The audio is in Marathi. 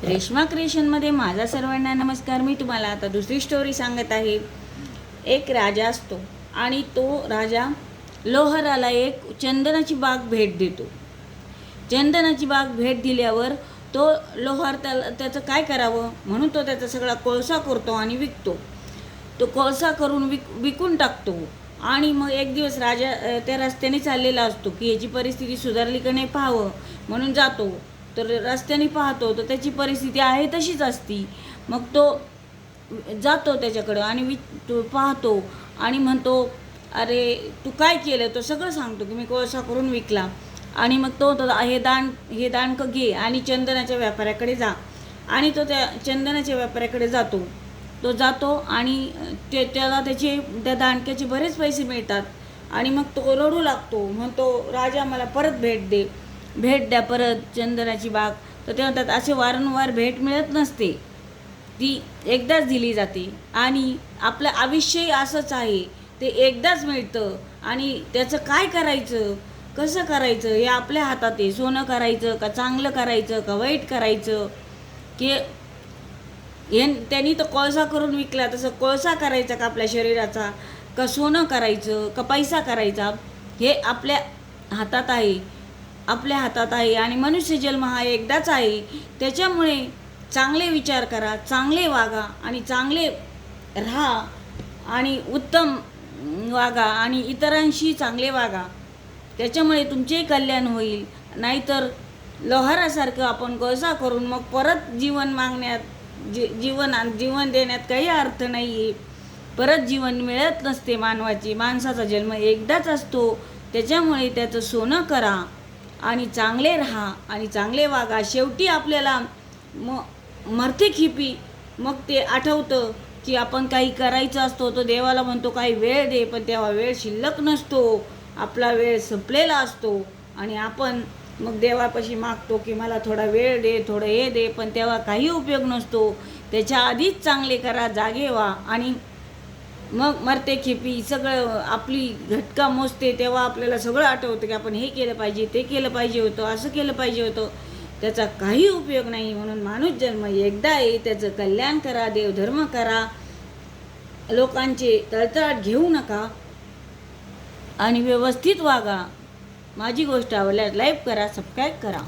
रेश्मा क्रिएशनमध्ये माझा सर्वांना नमस्कार। मी तुम्हाला आता दुसरी स्टोरी सांगत आहे। एक राजा असतो आणि तो राजा लोहाराला एक चंदनाची बाग भेट देतो। चंदनाची बाग भेट दिल्यावर तो लोहार त्याचं काय करावं म्हणून तो त्याचा सगळा कोळसा करतो आणि विकतो। तो कोळसा करून विकून टाकतो आणि मग एक दिवस राजा त्या रस्त्याने चाललेला असतो की याची परिस्थिती सुधारली का नाही पाहावं म्हणून जातो। तर रस्त्याने पाहतो तर त्याची परिस्थिती आहे तशीच असती। मग तो जातो त्याच्याकडं आणि तो पाहतो आणि म्हणतो, अरे तू काय केलं? तो सगळं सांगतो की मी कोळसा करून विकला। आणि मग तो हे दांडकं घे आणि चंदनाच्या व्यापाऱ्याकडे जा। आणि तो त्या चंदनाच्या व्यापाऱ्याकडे जातो आणि त्याला त्या दांडक्याचे बरेच पैसे मिळतात। आणि मग तो रडू लागतो, म्हणतो, राजा मला परत भेट द्या परत चंदनाची बाग। तर ते म्हणतात, असे वारंवार भेट मिळत नसते, ती एकदाच दिली जाते आणि आपलं आयुष्यही असंच आहे, ते एकदाच मिळतं आणि त्याचं काय करायचं, कसं करायचं हे आपल्या हातात आहे। सोनं करायचं का चांगलं करायचं का वाईट करायचं, की त्यांनी तो कोळसा करून विकला तसं कोळसा करायचा का आपल्या शरीराचा, का सोनं करायचं का पैसा करायचा, हे आपल्या हातात आहे आणि मनुष्य जन्म हा एकदाच आहे। त्याच्यामुळे चांगले विचार करा, चांगले वागा आणि चांगले राहा आणि उत्तम वागा आणि इतरांशी चांगले वागा। त्याच्यामुळे तुमचेही कल्याण होईल। नाहीतर लोहारासारखं आपण कोळसा करून मग परत जीवन देण्यात काही अर्थ नाही आहे। परत जीवन मिळत नसते माणसाचा जन्म एकदाच असतो। त्याच्यामुळे त्याचं सोनं करा आणि चांगले राहा आणि चांगले वागा। शेवटी आपल्याला मरते खिपी मग ते आठवतं की आपण काही करायचं असतो, तो देवाला म्हणतो काही वेळ दे, पण तेव्हा वेळ शिल्लक नसतो, आपला वेळ संपलेला असतो आणि आपण मग देवापाशी मागतो की मला थोडा वेळ दे, थोडं हे दे, पण तेव्हा काही उपयोग नसतो। त्याच्या आधीच चांगले करा, जागे व्हा आणि मग मरते खेपी सगळं आपली घटका मोजते तेव्हा आपल्याला सगळं आठवतं की आपण हे केलं पाहिजे, ते केलं पाहिजे होतं, असं केलं पाहिजे होतं। त्याचा काही उपयोग नाही। म्हणून माणूस जन्म एकदा आहे, त्याचं कल्याण करा, देवधर्म करा, लोकांचे तळतळाट घेऊ नका आणि व्यवस्थित वागा। माझी गोष्ट आवडल्यास लाईक करा, सबस्क्राईब करा।